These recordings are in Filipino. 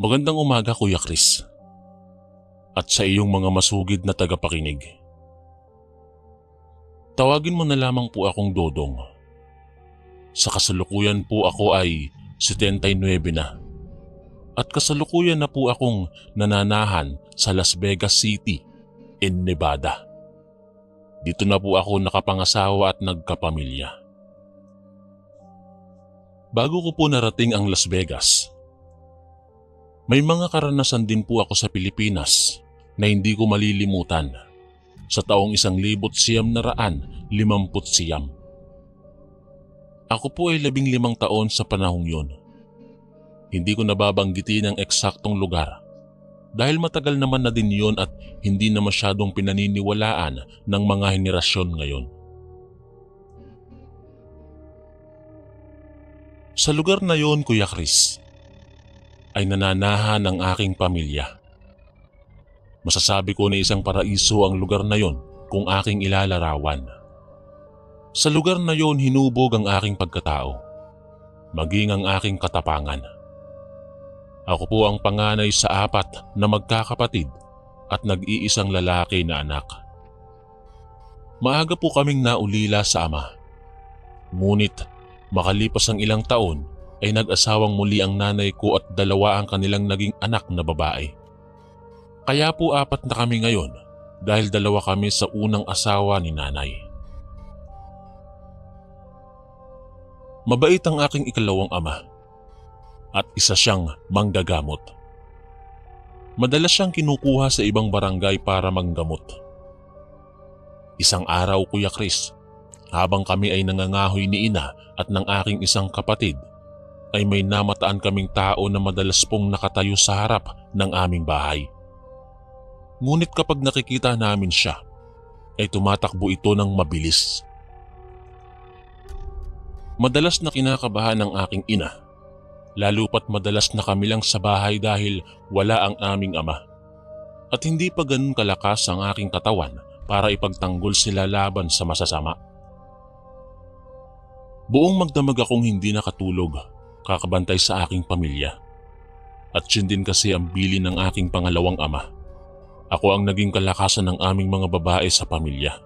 Magandang umaga, Kuya Chris, at sa iyong mga masugid na tagapakinig. Tawagin mo na lamang po akong Dodong. Sa kasalukuyan po ako ay 79 na at kasalukuyan na po akong nananahan sa Las Vegas City in Nevada. Dito na po ako nakapangasawa at nagkapamilya. Bago ko po narating ang Las Vegas, may mga karanasan din po ako sa Pilipinas na hindi ko malilimutan sa taong 1959. Ako po ay 15 taon sa panahong yun. Hindi ko nababanggitin ang eksaktong lugar dahil matagal naman na din yun at hindi na masyadong pinaniniwalaan ng mga henerasyon ngayon. Sa lugar na yon, Kuya Chris, ay nananahan ang aking pamilya. Masasabi ko na isang paraiso ang lugar na yon kung aking ilalarawan. Sa lugar na yon hinubog ang aking pagkatao, maging ang aking katapangan. Ako po ang panganay sa 4 na magkakapatid at nag-iisang lalaki na anak. Maaga po kaming naulila sa ama. Ngunit makalipas ang ilang taon ay nag-asawang muli ang nanay ko at 2 ang kanilang naging anak na babae. Kaya po 4 na kami ngayon dahil 2 kami sa unang asawa ni nanay. Mabait ang aking ikalawang ama at isa siyang manggagamot. Madalas siyang kinukuha sa ibang barangay para manggamot. Isang araw, Kuya Chris, habang kami ay nangangahoy ni ina at ng aking isang kapatid, ay may namataan kaming tao na madalas pong nakatayo sa harap ng aming bahay. Ngunit kapag nakikita namin siya, ay tumatakbo ito ng mabilis. Madalas na kinakabahan ng aking ina, lalo pat madalas na kami lang sa bahay dahil wala ang aming ama. At hindi pa ganun kalakas ang aking katawan para ipagtanggol sila laban sa masasama. Buong magdamag akong hindi nakatulog, kakabantay sa aking pamilya. At yun din kasi ang bilin ng aking pangalawang ama. Ako ang naging kalakasan ng aming mga babae sa pamilya.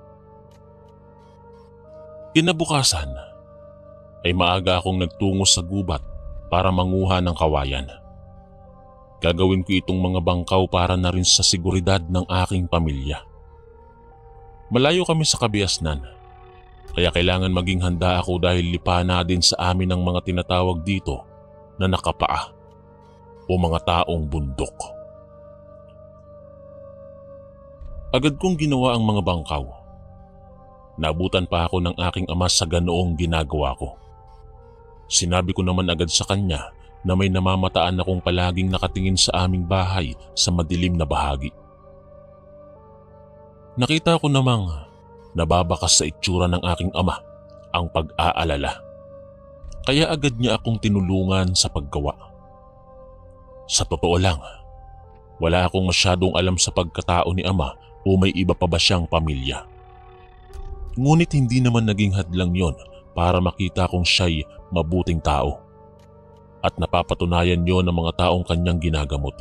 Kinabukasan ay maaga akong nagtungo sa gubat para manguha ng kawayan. Gagawin ko itong mga bangkaw para na rin sa seguridad ng aking pamilya. Malayo kami sa Kabiasnan, kaya kailangan maging handa ako dahil lipa na din sa amin ang mga tinatawag dito na nakapaa o mga taong bundok. Agad kong ginawa ang mga bangkaw. Nabutan pa ako ng aking ama sa ganoong ginagawa ko. Sinabi ko naman agad sa kanya na may namamataan akong palaging nakatingin sa aming bahay sa madilim na bahagi. Nakita ko namang nababakas sa itsura ng aking ama ang pag-aalala. Kaya agad niya akong tinulungan sa paggawa. Sa totoo lang, wala akong masyadong alam sa pagkatao ni ama o may iba pa ba siyang pamilya. Ngunit hindi naman naging hadlang yon para makita kong siya'y mabuting tao at napapatunayan yon ng mga taong kanyang ginagamot.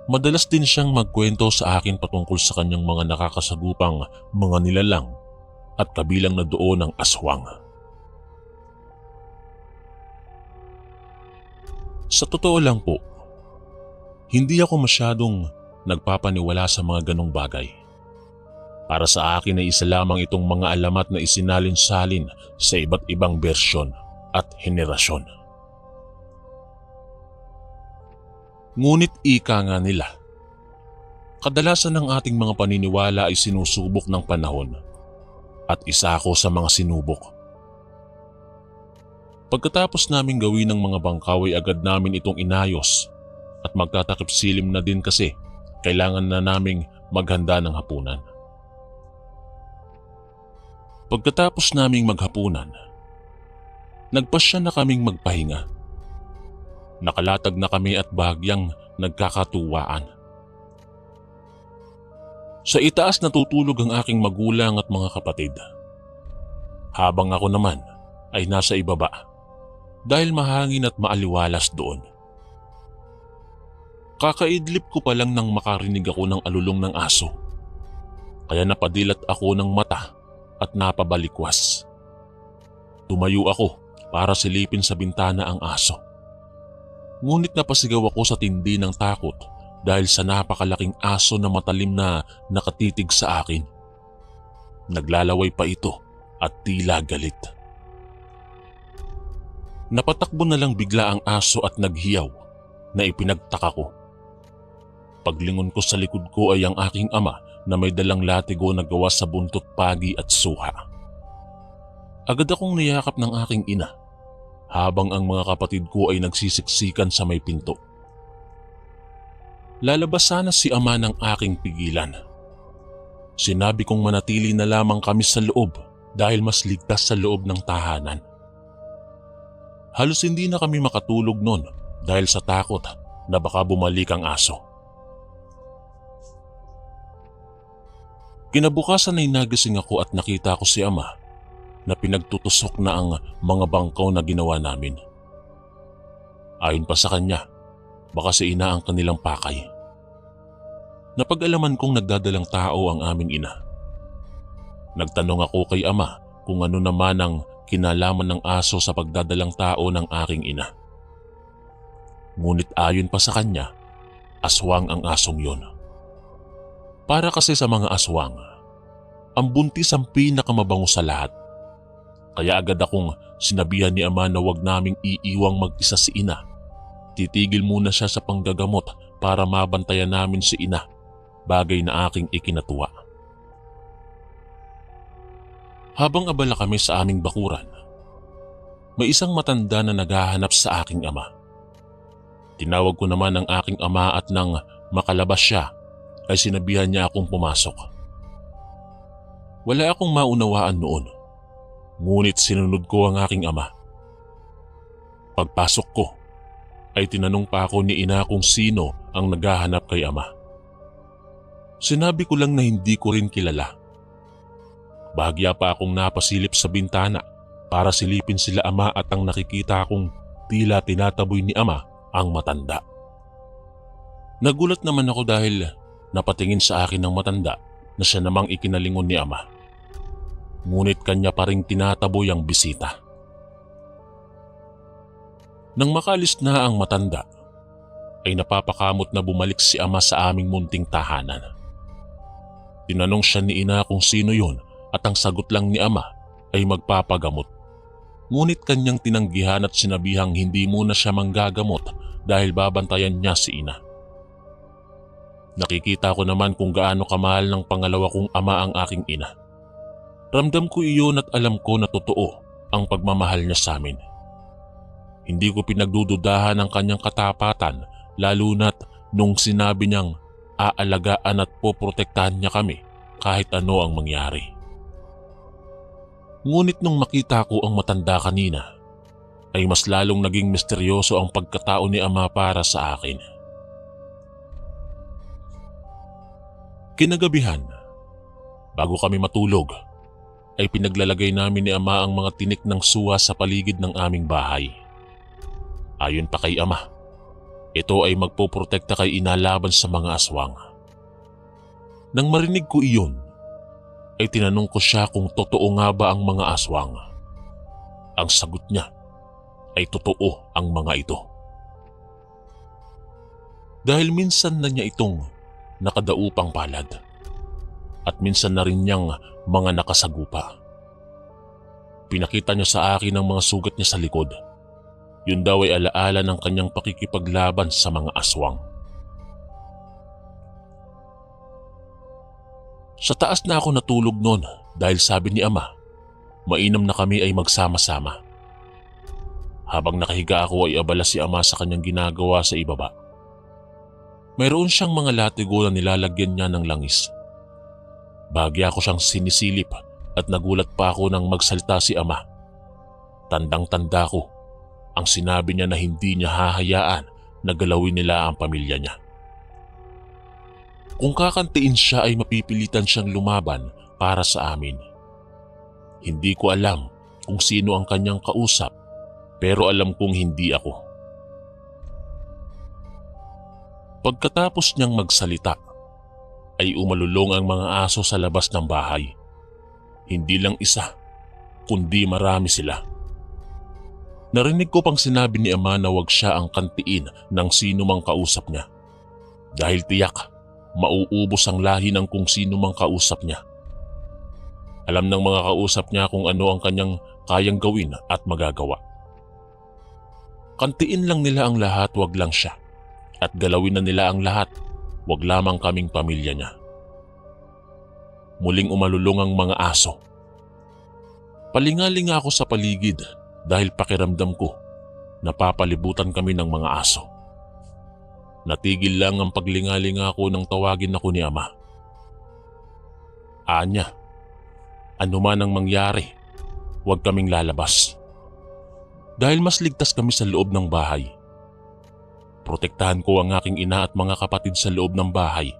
Madalas din siyang magkwento sa akin patungkol sa kanyang mga nakakasagupang mga nilalang at kabilang na doon ang aswang. Sa totoo lang po, hindi ako masyadong nagpapaniwala sa mga ganong bagay. Para sa akin ay isa lamang itong mga alamat na isinalin-salin sa iba't ibang bersyon at henerasyon. Ngunit ika nga nila, kadalasan ng ating mga paniniwala ay sinusubok ng panahon at isa ako sa mga sinubok. Pagkatapos naming gawin ng mga bangkaw ay agad namin itong inayos at magtatakip silim na din kasi kailangan na naming maghanda ng hapunan. Pagkatapos naming maghapunan, nagpasya na kaming magpahinga. Nakalatag na kami at bahagyang nagkakatuwaan. Sa itaas natutulog ang aking magulang at mga kapatid. Habang ako naman ay nasa ibaba dahil mahangin at maaliwalas doon. Kakaidlip ko pa lang nang makarinig ako ng alulong ng aso. Kaya napadilat ako ng mata at napabalikwas. Tumayo ako para silipin sa bintana ang aso. Ngunit napasigaw ako sa tindi ng takot dahil sa napakalaking aso na matalim na nakatitig sa akin. Naglalaway pa ito at tila galit. Napatakbo na lang bigla ang aso at naghiyaw na ipinagtaka ko. Paglingon ko sa likod ko ay ang aking ama na may dalang latigo na gawa sa buntot pagi at suha. Agad akong niyakap ng aking ina habang ang mga kapatid ko ay nagsisiksikan sa may pinto. Lalabas sana si ama ng aking pigilan. Sinabi kong manatili na lamang kami sa loob dahil mas ligtas sa loob ng tahanan. Halos hindi na kami makatulog noon dahil sa takot na baka bumalik ang aso. Kinabukasan ay nagising ako at nakita ko si ama na pinagtutusok na ang mga bangkaw na ginawa namin. Ayon pa sa kanya, baka si ina ang kanilang pakay. Napag-alaman kong nagdadalang tao ang aming ina. Nagtanong ako kay ama kung ano naman ang kinalaman ng aso sa pagdadalang tao ng aking ina. Ngunit ayon pa sa kanya, aswang ang asong yon. Para kasi sa mga aswang, ang buntis ang pinakamabango sa lahat. Kaya agad akong sinabihan ni ama na wag naming iiwang mag-isa si ina. Titigil muna siya sa panggagamot para mabantayan namin si ina, bagay na aking ikinatuwa. Habang abala kami sa aming bakuran, may isang matanda na naghahanap sa aking ama. Tinawag ko naman ang aking ama at nang makalabas siya, ay sinabihan niya akong pumasok. Wala akong maunawaan noon, ngunit sinunod ko ang aking ama. Pagpasok ko, ay tinanong pa ako ni ina kung sino ang naghahanap kay ama. Sinabi ko lang na hindi ko rin kilala. Bahagya pa akong napasilip sa bintana para silipin sila ama at ang nakikita kong tila tinataboy ni ama ang matanda. Nagulat naman ako dahil napatingin sa akin ng matanda na siya namang ikinalingon ni ama. Ngunit kanya pa ring tinataboy ang bisita. Nang makalis na ang matanda, ay napapakamot na bumalik si ama sa aming munting tahanan. Tinanong siya ni ina kung sino yon at ang sagot lang ni ama ay magpapagamot. Ngunit kanyang tinanggihan at sinabihang hindi muna siya manggagamot dahil babantayan niya si ina. Nakikita ko naman kung gaano kamahal ng pangalawa kong ama ang aking ina. Ramdam ko iyon at alam ko na totoo ang pagmamahal niya sa amin. Hindi ko pinagdududahan ang kanyang katapatan lalo na't nung sinabi niyang aalagaan at poprotektahan niya kami kahit ano ang mangyari. Ngunit nung makita ko ang matanda kanina, ay mas lalong naging misteryoso ang pagkatao ni ama para sa akin. Kinagabihan, bago kami matulog, ay pinaglalagay namin ni ama ang mga tinik ng suha sa paligid ng aming bahay. Ayon pa kay ama, ito ay magpoprotekta kay ina laban sa mga aswang. Nang marinig ko iyon, ay tinanong ko siya kung totoo nga ba ang mga aswang. Ang sagot niya ay totoo ang mga ito. Dahil minsan na niya itong nakadaupang palad at minsan na rin niyang mga nakasagupa. Pinakita niya sa akin ang mga sugat niya sa likod. Yun daw ay alaala ng kanyang pakikipaglaban sa mga aswang. Sa taas na ako natulog noon dahil sabi ni ama, mainam na kami ay magsama-sama. Habang nakahiga ako ay abala si ama sa kanyang ginagawa sa ibaba. Mayroon siyang mga latigo na nilalagyan niya ng langis. Bahagya ko siyang sinisilip at nagulat pa ako nang magsalita si ama. Tandang-tanda ko ang sinabi niya na hindi niya hahayaan na galawin nila ang pamilya niya. Kung kakantiin siya ay mapipilitan siyang lumaban para sa amin. Hindi ko alam kung sino ang kanyang kausap, pero alam kong hindi ako. Pagkatapos niyang magsalita, ay umalulong ang mga aso sa labas ng bahay. Hindi lang isa, kundi marami sila. Narinig ko pang sinabi ni Ama na wag siya ang kantiin ng sino mang kausap niya. Dahil tiyak, mauubos ang lahi ng kung sino mang kausap niya. Alam ng mga kausap niya kung ano ang kanyang kayang gawin at magagawa. Kantiin lang nila ang lahat, wag lang siya. At galawin na nila ang lahat, wag lamang kaming pamilya niya. Muling umalulong ang mga aso. Palingalinga ako sa paligid dahil pakiramdam ko napapalibutan kami ng mga aso. Natigil lang ang paglingalinga ko nang tawagin ako ni Ama. Anya, ano man ang mangyari, huwag kaming lalabas. Dahil mas ligtas kami sa loob ng bahay. Protektahan ko ang aking ina at mga kapatid sa loob ng bahay.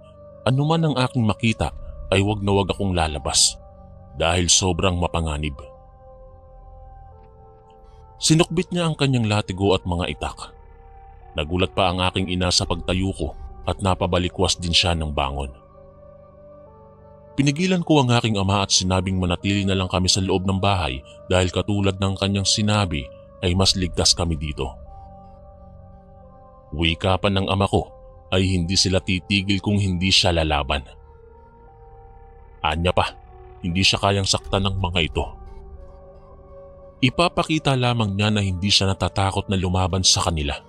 Ano man ang aking makita ay huwag na huwag akong lalabas dahil sobrang mapanganib. Sinukbit niya ang kanyang latigo at mga itak. Nagulat pa ang aking ina sa pagtayo ko at napabalikwas din siya ng bangon. Pinigilan ko ang aking ama at sinabing manatili na lang kami sa loob ng bahay dahil katulad ng kanyang sinabi ay mas ligtas kami dito. Wika pa ng ama ko ay hindi sila titigil kung hindi siya lalaban. Anya pa, hindi siya kayang saktan ng mga ito. Ipapakita lamang niya na hindi siya natatakot na lumaban sa kanila.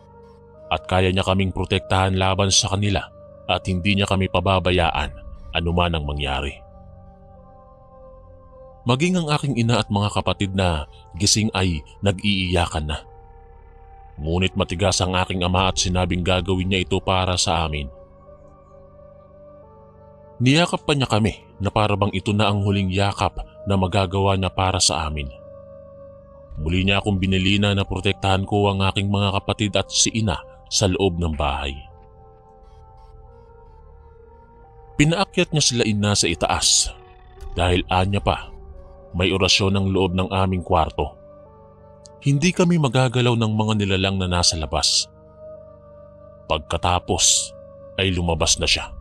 At kaya niya kaming protektahan laban sa kanila at hindi niya kami pababayaan anuman ang mangyari. Maging ang aking ina at mga kapatid na gising ay nag-iiyakan na. Ngunit matigas ang aking ama at sinabing gagawin niya ito para sa amin. Niyakap pa niya kami na para bang ito na ang huling yakap na magagawa niya para sa amin. Muli niya akong binilina na protektahan ko ang aking mga kapatid at si ina sa loob ng bahay. Pinaakyat niya sila ina sa itaas dahil anya pa may orasyon ng loob ng aming kwarto. Hindi kami magagalaw ng mga nilalang na nasa labas. Pagkatapos ay lumabas na siya.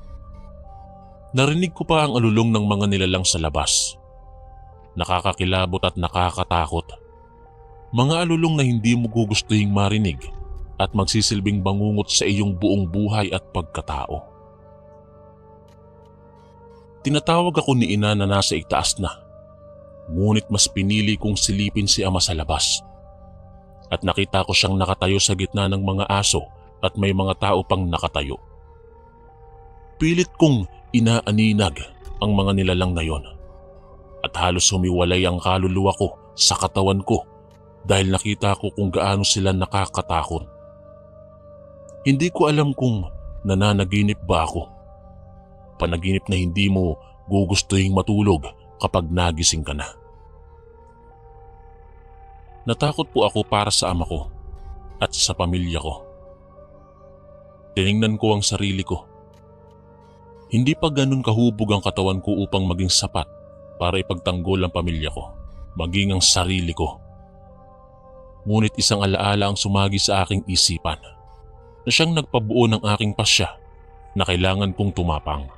Narinig ko pa ang alulong ng mga nilalang sa labas. Nakakakilabot at nakakatakot. Mga alulong na hindi mo gugustuhing marinig at magsisilbing bangungot sa iyong buong buhay at pagkatao. Tinatawag ako ni ina na nasa itaas na, ngunit mas pinili kong silipin si ama sa labas. At nakita ko siyang nakatayo sa gitna ng mga aso at may mga tao pang nakatayo. Pilit kong inaaninag ang mga nilalang na yon at halos humiwalay ang kaluluwa ko sa katawan ko dahil nakita ko kung gaano sila nakakatakot. Hindi ko alam kung nananaginip ba ako. Panaginip na hindi mo gugustuhing matulog kapag nagising ka na. Natakot po ako para sa ama ko at sa pamilya ko. Tiningnan ko ang sarili ko. Hindi pa ganun kahubog ang katawan ko upang maging sapat para ipagtanggol ang pamilya ko, maging ang sarili ko. Ngunit isang alaala ang sumagi sa aking isipan na siyang nagpabuo ng aking pasya na kailangan kong tumapang.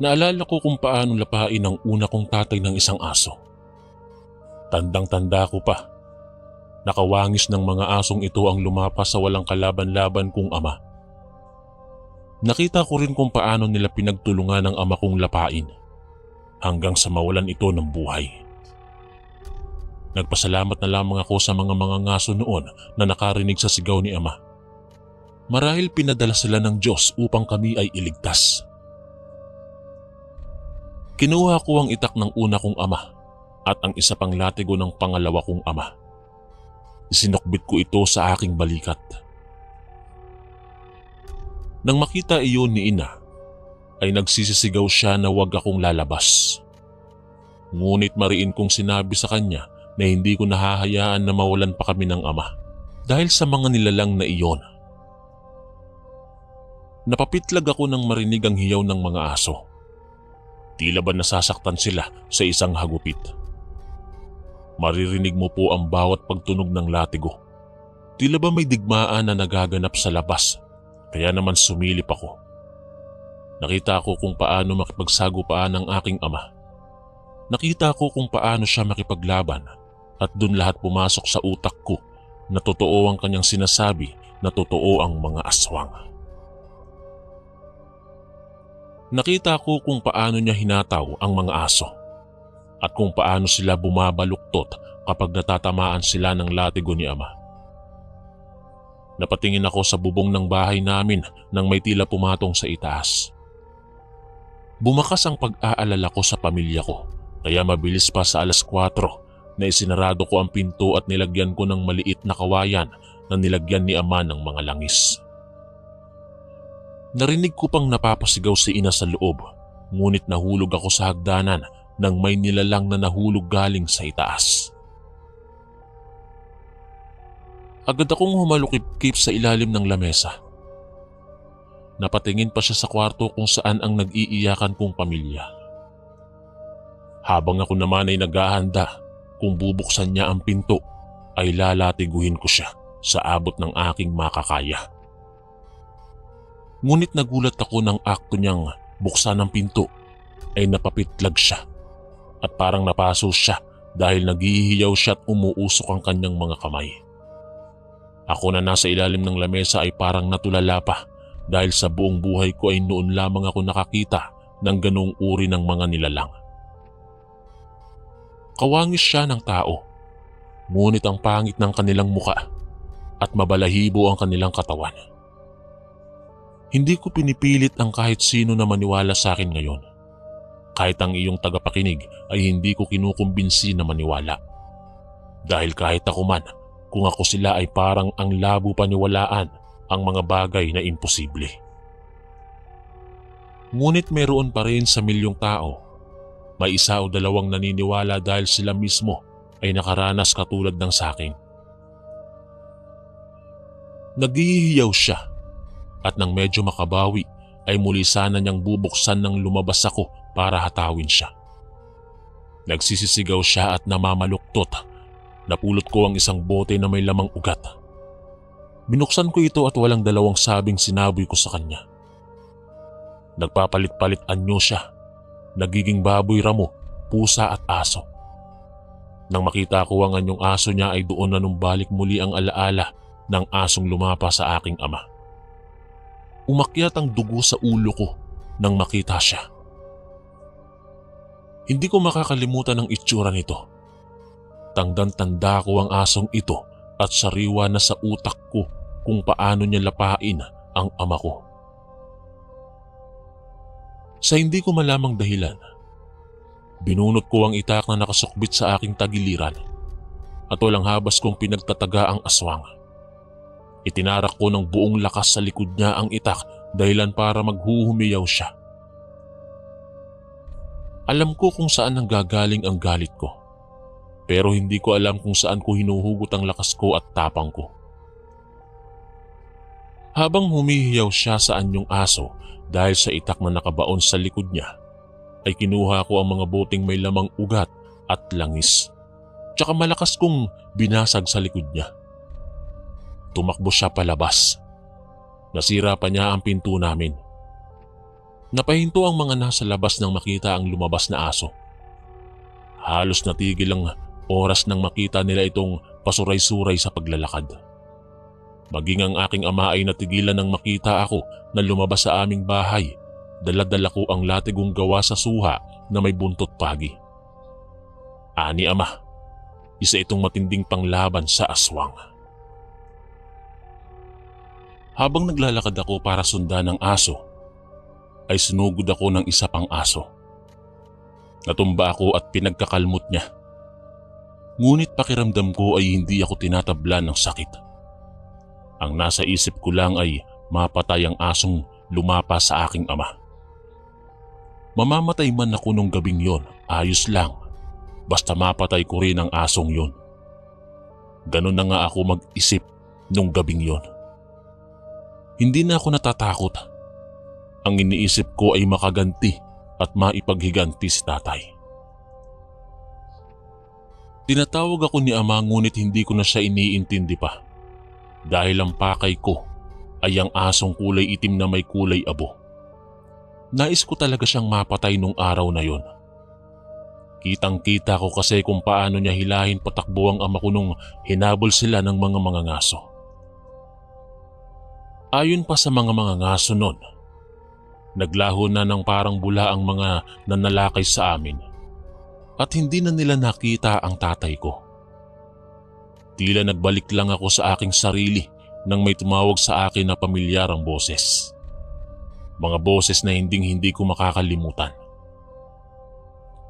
Naalala ko kung paano lapain ang una kong tatay ng isang aso. Tandang-tanda ko pa. Nakawangis ng mga asong ito ang lumapas sa walang kalaban-laban kong ama. Nakita ko rin kung paano nila pinagtulungan ng ama kong lapain hanggang sa mawalan ito ng buhay. Nagpasalamat na lamang ako sa mga ngaso noon na nakarinig sa sigaw ni ama. Marahil pinadala sila ng Diyos upang kami ay iligtas. Kinuha ko ang itak ng una kong ama at ang isa pang latigo ng pangalawa kong ama. Isinukbit ko ito sa aking balikat. Nang makita iyon ni ina, ay nagsisisigaw siya na huwag akong lalabas. Ngunit mariin kong sinabi sa kanya na hindi ko nahahayaan na mawalan pa kami ng ama dahil sa mga nilalang na iyon. Napapitlag ako nang marinig ang hiyaw ng mga aso. Tila ba nasasaktan sila sa isang hagupit. Maririnig mo po ang bawat pagtunog ng latigo. Tila ba may digmaan na nagaganap sa labas, kaya naman sumilip ako. Nakita ko kung paano makipagsagupaan ang aking ama. Nakita ko kung paano siya makipaglaban at dun lahat pumasok sa utak ko na totoo ang kanyang sinasabi na totoo ang mga aswang. Nakita ko kung paano niya hinataw ang mga aso at kung paano sila bumabaluktot kapag natatamaan sila ng latigo ni ama. Napatingin ako sa bubong ng bahay namin nang may tila pumatong sa itaas. Bumakas ang pag-aalala ko sa pamilya ko, kaya mabilis pa sa 4:00 na isinarado ko ang pinto at nilagyan ko ng maliit na kawayan na nilagyan ni ama ng mga langis. Narinig ko pang napapasigaw si ina sa loob, ngunit nahulog ako sa hagdanan nang may nilalang na nahulog galing sa itaas. Agad akong humalukip-kip sa ilalim ng lamesa. Napatingin pa siya sa kwarto kung saan ang nag-iiyakan kong pamilya. Habang ako naman ay naghahanda kung bubuksan niya ang pinto, ay lalatiguhin ko siya sa abot ng aking makakaya. Ngunit nagulat ako ng akto niyang buksan ang pinto ay napapitlag siya at parang napaso siya dahil naghihiyaw siya at umuusok ang kanyang mga kamay. Ako na nasa ilalim ng lamesa ay parang natulala pa dahil sa buong buhay ko ay noon lamang ako nakakita ng ganong uri ng mga nilalang. Kawangis siya ng tao, ngunit ang pangit ng kanilang muka at mabalahibo ang kanilang katawan. Hindi ko pinipilit ang kahit sino na maniwala sa akin ngayon. Kahit ang iyong tagapakinig ay hindi ko kinukumbinsi na maniwala. Dahil kahit ako man, kung ako sila ay parang ang labo paniwalaan ang mga bagay na imposible. Ngunit meron pa rin sa milyong tao, may isa o dalawang naniniwala dahil sila mismo ay nakaranas katulad ng sakin. Naghihiyaw siya at nang medyo makabawi ay muli sana niyang bubuksan nang lumabas ako para hatawin siya. Nagsisisigaw siya at namamaluktot. Napulot ko ang isang bote na may lamang ugat. Binuksan ko ito at walang dalawang sabing sinabi ko sa kanya. Nagpapalit-palit anyo siya. Nagiging baboy ramo, pusa at aso. Nang makita ko ang anyong aso niya ay doon na numbalik muli ang alaala ng asong lumapa sa aking ama. Umakyat ang dugo sa ulo ko nang makita siya. Hindi ko makakalimutan ang itsura nito. Tandang-tanda ko ang asong ito at sariwa na sa utak ko kung paano niya lapain ang ama ko. Sa hindi ko malamang dahilan, binunot ko ang itak na nakasukbit sa aking tagiliran at walang habas kong pinagtataga ang aswang. Itinarak ko ng buong lakas sa likod niya ang itak dahilan para maghuhumiyaw siya. Alam ko kung saan nanggagaling ang galit ko. Pero hindi ko alam kung saan ko hinuhugot ang lakas ko at tapang ko. Habang humihiyaw siya sa anyong aso dahil sa itak na nakabaon sa likod niya, ay kinuha ko ang mga boteng may lamang ugat at langis. Tsaka malakas kong binasag sa likod niya. Tumakbo siya palabas. Nasira pa niya ang pinto namin. Napahinto ang mga nasa labas nang makita ang lumabas na aso. Halos natigil ang oras nang makita nila itong pasuray-suray sa paglalakad. Maging ang aking ama ay natigilan nang makita ako na lumabas sa aming bahay. Dala-dala ko ang latigong gawa sa suha na may buntot pagi. Ani ama, isa itong matinding panglaban sa aswang. Habang naglalakad ako para sundan ng aso, ay sinugod ako ng isa pang aso. Natumba ako at pinagkakalmot niya. Ngunit pakiramdam ko ay hindi ako tinatablan ng sakit. Ang nasa isip ko lang ay mapatay ang asong lumapa sa aking ama. Mamamatay man ako nung gabing yon, ayos lang. Basta mapatay ko rin ang asong yon. Ganun na nga ako mag-isip nung gabing yon. Hindi na ako natatakot. Ang iniisip ko ay makaganti at maipaghiganti si tatay. Tinatawag ako ni ama ngunit hindi ko na siya iniintindi pa. dahil ang pakay ko ay ang asong kulay itim na may kulay abo. Nais ko talaga siyang mapatay nung araw na yon. Kitang-kita ko kasi kung paano niya hilahin patakbo ang ama ko nung hinabol sila ng mga mangangaso. Ayon pa sa mga mangangaso nun, naglaho na ng parang bula ang mga nanalakay sa amin at hindi na nila nakita ang tatay ko. Tila nagbalik lang ako sa aking sarili nang may tumawag sa akin na pamilyarang boses. Mga boses na hindi ko makakalimutan.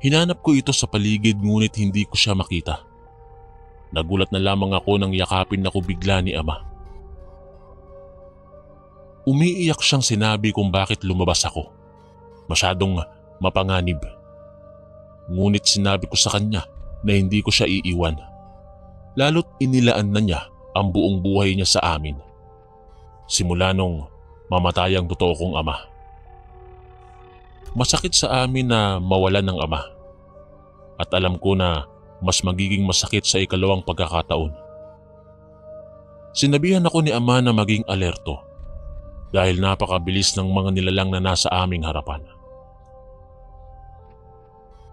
Hinanap ko ito sa paligid ngunit hindi ko siya makita. Nagulat na lamang ako nang yakapin ako bigla ni ama. Umiiyak siyang sinabi kung bakit lumabas ako. Masyadong mapanganib. Ngunit sinabi ko sa kanya na hindi ko siya iiwan. Lalo't inilaan na niya ang buong buhay niya sa amin. Simula nung mamatay ang totoo kong ama. Masakit sa amin na mawalan ng ama. At alam ko na mas magiging masakit sa ikalawang pagkakataon. Sinabihan ako ni ama na maging alerto dahil napakabilis ng mga nilalang na nasa aming harapan.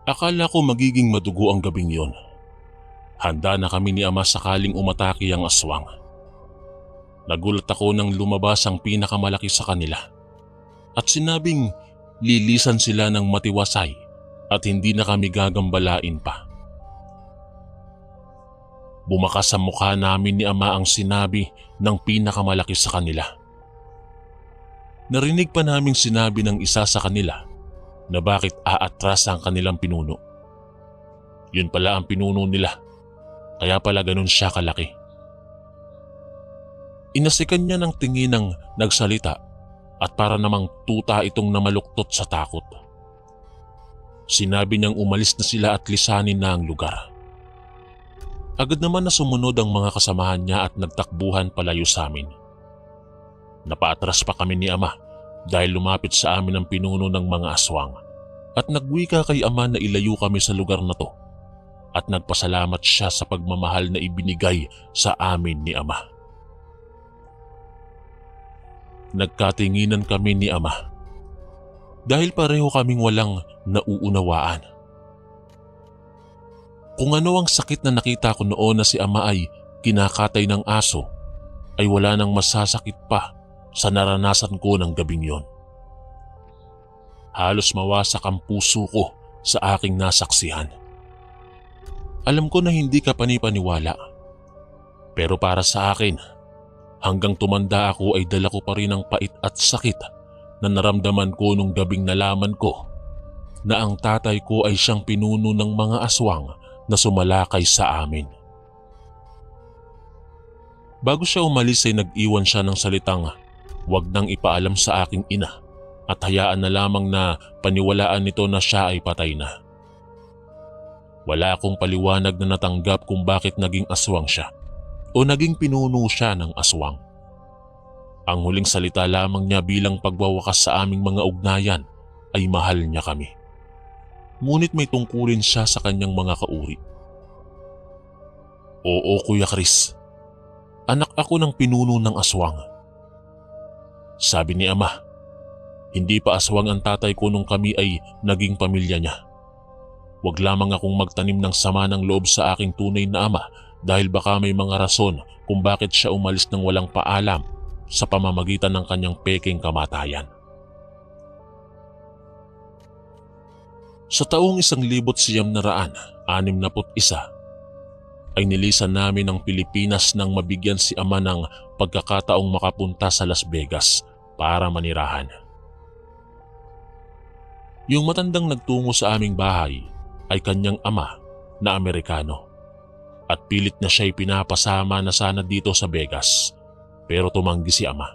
Akala ko magiging madugo ang gabing yon. Handa na kami ni ama sakaling umatake ang aswang. Nagulat ako nang lumabas ang pinakamalaki sa kanila at sinabing lilisan sila ng matiwasay at hindi na kami gagambalain pa. Bumakas sa mukha namin ni ama ang sinabi ng pinakamalaki sa kanila. Narinig pa naming sinabi ng isa sa kanila na bakit aatras ang kanilang pinuno. Yun pala ang pinuno nila, kaya pala ganun siya kalaki. Inasikan niya ng tingin ng nagsalita at para namang tuta itong namaluktot sa takot. Sinabi niyang umalis na sila at lisanin na ang lugar. Agad naman na sumunod ang mga kasamahan niya at nagtakbuhan palayo sa amin. Napaatras pa kami ni ama dahil lumapit sa amin ang pinuno ng mga aswang at nagwika kay ama na ilayo kami sa lugar na to at nagpasalamat siya sa pagmamahal na ibinigay sa amin ni ama. Nagkatinginan kami ni ama dahil pareho kaming walang nauunawaan. Kung ano ang sakit na nakita ko noon na si ama ay kinakatay ng aso, ay wala nang masasakit pa sa naranasan ko ng gabing yon. Halos mawasak ang puso ko sa aking nasaksihan. Alam ko na hindi ka panipaniwala, pero para sa akin, hanggang tumanda ako ay dala ko pa rin ang pait at sakit na naramdaman ko nung gabing nalaman ko na ang tatay ko ay siyang pinuno ng mga aswang na sumalakay sa amin. Bago siya umalis ay nag-iwan siya ng salitang wag nang ipaalam sa aking ina at hayaan na lamang na paniwalaan nito na siya ay patay na. Wala akong paliwanag na natanggap kung bakit naging aswang siya o naging pinuno siya ng aswang. Ang huling salita lamang niya bilang pagwawakas sa aming mga ugnayan ay mahal niya kami. Ngunit may tungkulin siya sa kanyang mga kauri. Oo, Kuya Chris. Anak ako ng pinuno ng aswang. Sabi ni ama, hindi pa aswang ang tatay ko nung kami ay naging pamilya niya. Huwag lamang akong magtanim ng sama ng loob sa aking tunay na ama dahil baka may mga rason kung bakit siya umalis ng walang paalam sa pamamagitan ng kanyang peking kamatayan. Sa taong 1961 ay nilisan namin ang Pilipinas nang mabigyan si ama ng pagkakataong makapunta sa Las Vegas para manirahan. Yung matandang nagtungo sa aming bahay ay kanyang ama na Amerikano at pilit na siya'y pinapasama na sana dito sa Vegas pero tumanggi si ama.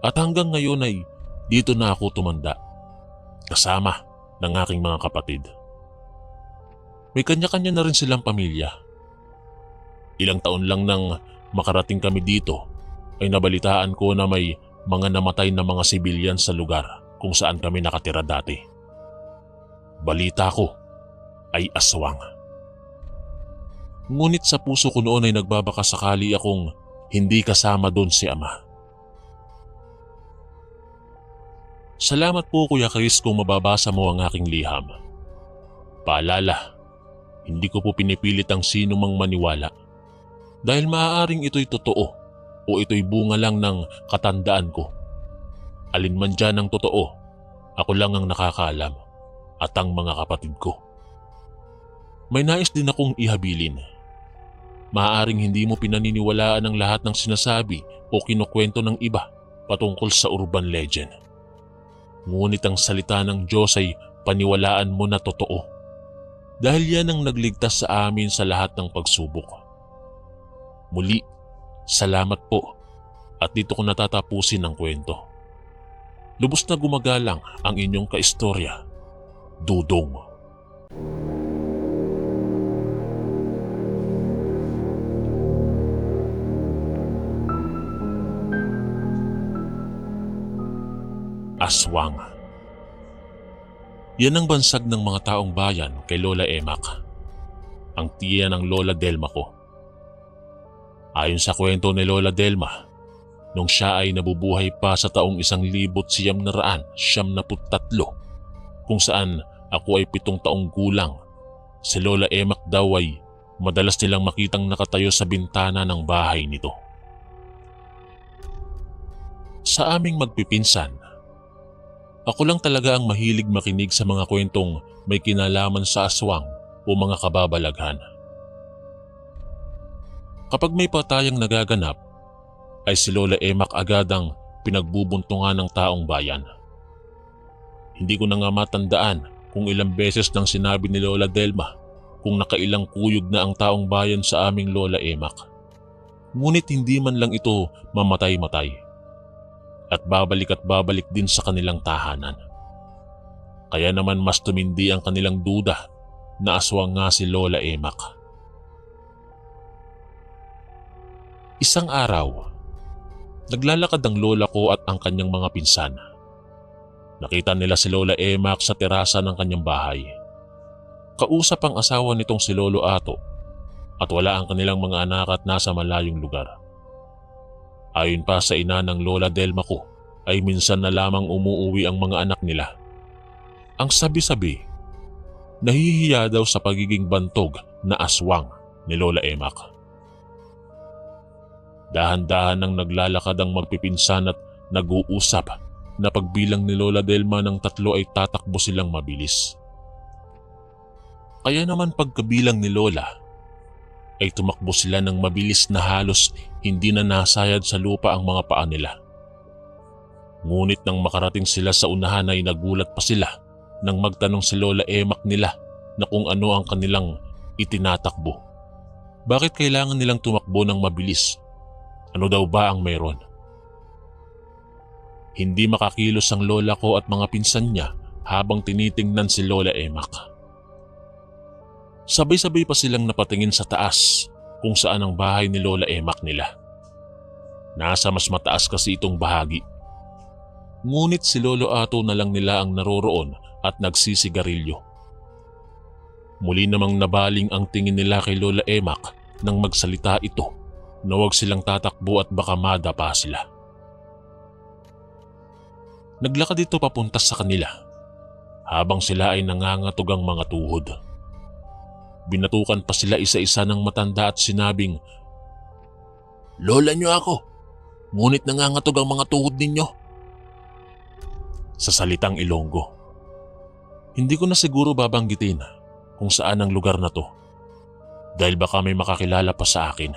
At hanggang ngayon ay dito na ako tumanda kasama ng aking mga kapatid. May kanya-kanya na rin silang pamilya. Ilang taon lang nang makarating kami dito ay nabalitaan ko na may mga namatay na mga sibilyan sa lugar kung saan kami nakatira dati. Balita ko ay aswang. Ngunit sa puso ko noon ay nagbabaka sakali akong hindi kasama doon si Ama. Salamat po Kuya Chris kung mababasa mo ang aking liham. Paalala, hindi ko po pinipilit ang sino mang maniwala dahil maaaring ito'y totoo o ito'y bunga lang ng katandaan ko. Alin man dyan ang totoo, ako lang ang nakakaalam at ang mga kapatid ko. May nais din akong ihabilin. Maaaring hindi mo pinaniniwalaan ang lahat ng sinasabi o kinukwento ng iba patungkol sa urban legend. Ngunit ang salita ng Diyos ay paniwalaan mo na totoo. Dahil yan ang nagligtas sa amin sa lahat ng pagsubok. Muli, salamat po at dito ko natatapusin ang kwento. Lubos na gumagalang ang inyong kaistorya, Dudong. Aswang. Yan ang bansag ng mga taong bayan kay Lola Emak, ang tiya ng Lola Delma ko. Ayon sa kwento ni Lola Delma, nung siya ay nabubuhay pa sa taong 1973, kung saan ako ay 7 taong gulang, si Lola Emak daw ay madalas nilang makitang nakatayo sa bintana ng bahay nito. Sa aming magpipinsan, ako lang talaga ang mahilig makinig sa mga kwentong may kinalaman sa aswang o mga kababalaghan. Kapag may patayang nagaganap, ay si Lola Emak agad ang pinagbubuntungan ng taong bayan. Hindi ko na nga matandaan kung ilang beses nang sinabi ni Lola Delma kung nakailang kuyog na ang taong bayan sa aming Lola Emak. Ngunit hindi man lang ito mamatay-matay. At babalik din sa kanilang tahanan. Kaya naman mas tumindi ang kanilang duda na aswang nga si Lola Emak. Isang araw, naglalakad ang lola ko at ang kanyang mga pinsan. Nakita nila si Lola Emak sa terasa ng kanyang bahay. Kausap ang asawa nitong si Lolo Ato at wala ang kanilang mga anak at nasa malayong lugar. Ayon pa sa ina ng Lola Delma ko, ay minsan na lamang umuuwi ang mga anak nila. Ang sabi-sabi, nahihiya daw sa pagiging bantog na aswang ni Lola Emak. Dahan-dahan nang naglalakad ang magpipinsan at nag-uusap na pagbilang ni Lola Delma ng 3 ay tatakbo silang mabilis. Kaya naman pagkabilang ni Lola, ay tumakbo sila ng mabilis na halos hindi na nasayad sa lupa ang mga paa nila. Ngunit nang makarating sila sa unahan ay nagulat pa sila nang magtanong si Lola Emak nila na kung ano ang kanilang itinatakbo. Bakit kailangan nilang tumakbo ng mabilis? Ano daw ba ang meron? Hindi makakilos ang lola ko at mga pinsan niya habang tinitingnan si Lola Emak. Sabay-sabay pa silang napatingin sa taas kung saan ang bahay ni Lola Emak nila. Nasa mas mataas kasi itong bahagi. Ngunit si Lolo Ato na lang nila ang naroroon at nagsisigarilyo. Muli namang nabaling ang tingin nila kay Lola Emak nang magsalita ito na huwag silang tatakbo at baka madapa sila. Naglakad ito papunta sa kanila habang sila ay nangangatog ang mga tuhod. Binatukan pa sila isa-isa ng matanda at sinabing, "Lola niyo ako, ngunit nangangatog ang mga tuhod ninyo." Sa salitang Ilonggo. Hindi ko na siguro babanggitin kung saan ang lugar na to dahil baka may makakilala pa sa akin.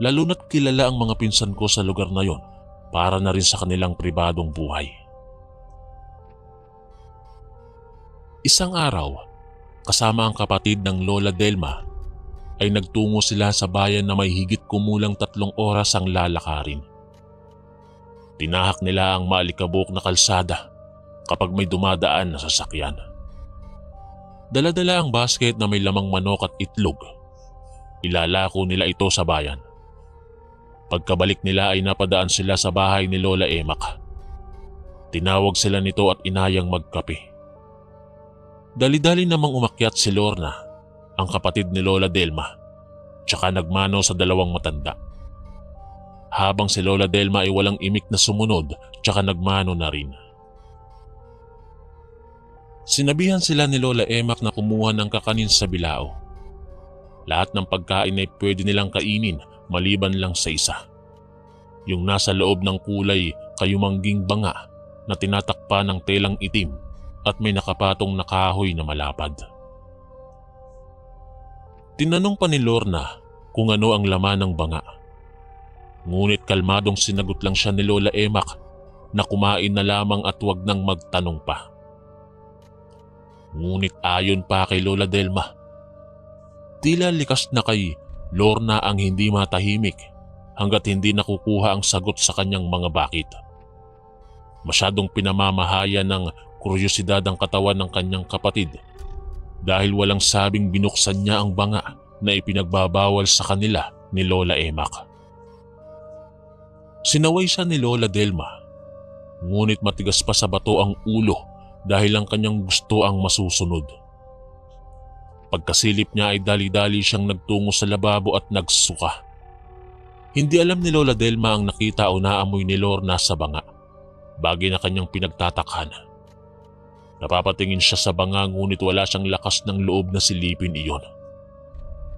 Lalo na't kilala ang mga pinsan ko sa lugar na yon para na rin sa kanilang pribadong buhay. Isang araw, kasama ang kapatid ng Lola Delma, ay nagtungo sila sa bayan na may higit kumulang 3 oras ang lalakarin. Tinahak nila ang maalikabok na kalsada kapag may dumadaan na sasakyan. Dala-dala ang basket na may lamang manok at itlog. Ilalako nila ito sa bayan. Pagkabalik nila ay napadaan sila sa bahay ni Lola Emak. Tinawag sila nito at inayang magkape. Dali-dali namang umakyat si Lorna, ang kapatid ni Lola Delma, tsaka nagmano sa 2 matanda. habang si Lola Delma ay walang imik na sumunod tsaka nagmano na rin. Sinabihan sila ni Lola Emak na kumuha ng kakanin sa bilao. Lahat ng pagkain ay pwede nilang kainin maliban lang sa isa. Yung nasa loob ng kulay kayumangging banga na tinatakpa ng telang itim at may nakapatong na kahoy na malapad. Tinanong pa ni Lorna kung ano ang laman ng banga. Ngunit kalmadong sinagot lang siya ni Lola Emak na kumain na lamang at wag nang magtanong pa. Ngunit ayon pa kay Lola Delma, tila likas na kay Lorna ang hindi matahimik hanggat hindi nakukuha ang sagot sa kanyang mga bakit. Masyadong pinamamahaya ng kuryosidad ang katawan ng kanyang kapatid dahil walang sabing binuksan niya ang banga na ipinagbabawal sa kanila ni Lola Emak. Sinaway siya ni Lola Delma, ngunit matigas pa sa bato ang ulo dahil ang kanyang gusto ang masusunod. Pagkasilip niya ay dali-dali siyang nagtungo sa lababo at nagsuka. Hindi alam ni Lola Delma ang nakita o naamoy ni Lorna sa banga, bagay na kanyang pinagtatakhan. Napapatingin siya sa banga ngunit wala siyang lakas ng loob na silipin iyon.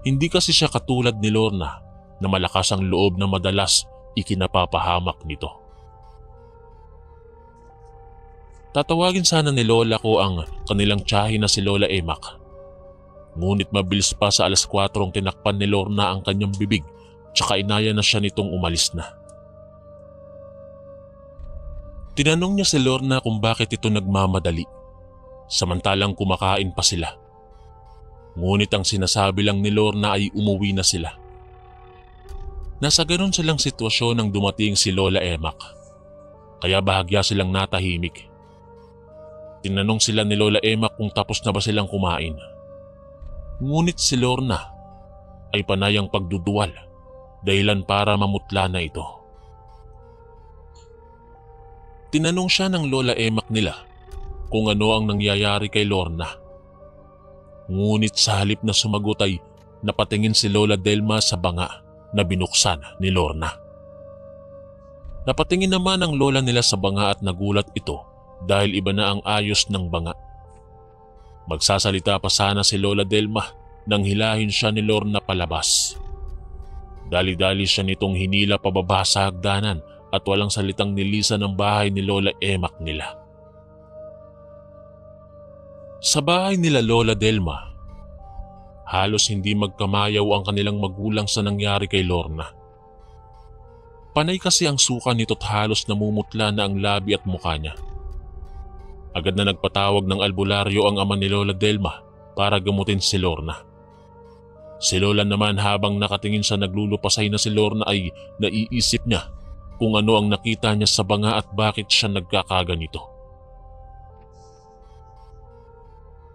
Hindi kasi siya katulad ni Lorna na malakas ang loob na madalas ikinapapahamak nito. Tatawagin sana ni Lola ko ang kanilang tiyahin na si Lola Emak. Ngunit mabilis pa sa 4:00 tinakpan ni Lorna ang kanyang bibig tsaka inaya na siya nitong umalis na. Tinanong niya si Lorna kung bakit ito nagmamadali, samantalang kumakain pa sila. Ngunit ang sinasabi lang ni Lorna ay umuwi na sila. Nasa ganon silang sitwasyon nang dumating si Lola Emak, kaya bahagya silang natahimik. Tinanong sila ni Lola Emak kung tapos na ba silang kumain. Ngunit si Lorna ay panayang pagduduwal, dahilan para mamutla na ito. Tinanong siya ng Lola Emak nila kung ano ang nangyayari kay Lorna. Ngunit sa halip na sumagot ay napatingin si Lola Delma sa banga na binuksan ni Lorna. Napatingin naman ang lola nila sa banga at nagulat ito dahil iba na ang ayos ng banga. Magsasalita pa sana si Lola Delma nang hilahin siya ni Lorna palabas. Dali-dali siya nitong hinila pababa sa hagdanan at walang salitang nilisan ng bahay ni Lola Emak nila. Sa bahay nila Lola Delma, halos hindi magkamayaw ang kanilang magulang sa nangyari kay Lorna. Panay kasi ang suka nito't halos namumutla na ang labi at mukha niya. Agad na nagpatawag ng albularyo ang ama ni Lola Delma para gamutin si Lorna. Si Lola naman habang nakatingin sa naglulupasay na si Lorna ay naiisip niya kung ano ang nakita niya sa banga at bakit siya nagkakaganito.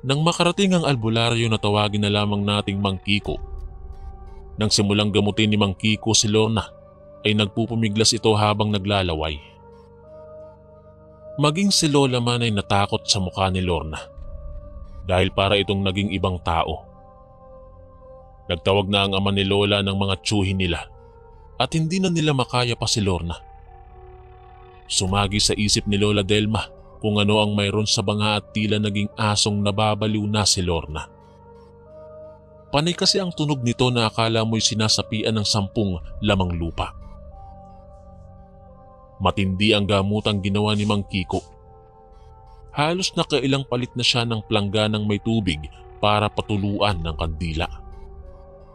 Nang makarating ang albularyo na tawagin na lamang nating Mang Kiko. Nang simulang gamutin ni Mang Kiko si Lorna ay nagpupumiglas ito habang naglalaway. Maging si Lola man ay natakot sa mukha ni Lorna dahil para itong naging ibang tao. Nagtawag na ang ama ni Lola ng mga tiyuhin nila at hindi na nila makaya pa si Lorna. Sumagi sa isip ni Lola Delma kung ano ang mayroon sa banga at tila naging asong nababaliw na si Lorna. Panay kasi ang tunog nito na akala mo'y sinasapian ng 10 lamang lupa. Matindi ang gamutang ginawa ni Mang Kiko. Halos nakailang palit na siya ng plangganang may tubig para patuluan ng kandila.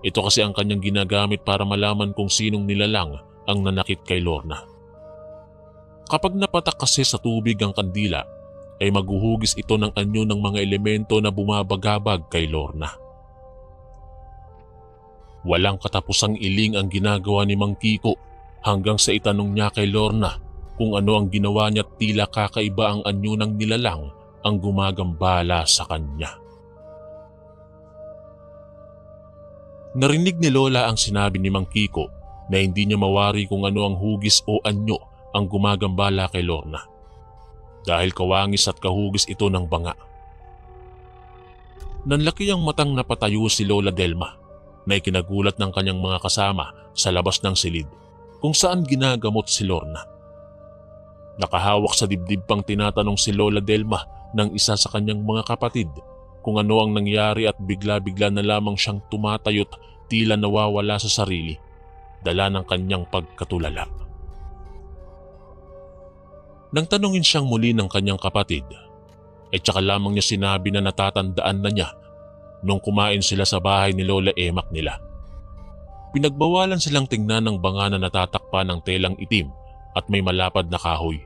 Ito kasi ang kanyang ginagamit para malaman kung sinong nilalang ang nanakit kay Lorna. Kapag napatak kasi sa tubig ang kandila, ay maghuhugis ito ng anyo ng mga elemento na bumabagabag kay Lorna. Walang katapusang iling ang ginagawa ni Mang Kiko hanggang sa itanong niya kay Lorna kung ano ang ginawa niya at tila kakaiba ang anyo ng nilalang ang gumagambala sa kanya. Narinig ni Lola ang sinabi ni Mang Kiko na hindi niya mawari kung ano ang hugis o anyo ang gumagambala kay Lorna dahil kawangis at kahugis ito ng banga. Nanlaki ang matang napatayo si Lola Delma na ikinagulat ng kanyang mga kasama sa labas ng silid kung saan ginagamot si Lorna. Nakahawak sa dibdib pang tinatanong si Lola Delma ng isa sa kanyang mga kapatid kung ano ang nangyari at bigla-bigla na lamang siyang tumatayo't tila nawawala sa sarili, dala ng kanyang pagkatulala. Nang tanungin siyang muli ng kanyang kapatid, ay tsaka lamang niya sinabi na natatandaan na niya nung kumain sila sa bahay ni Lola Emak nila. Pinagbawalan silang tingnan ng banga na natatakpan ng telang itim at may malapad na kahoy.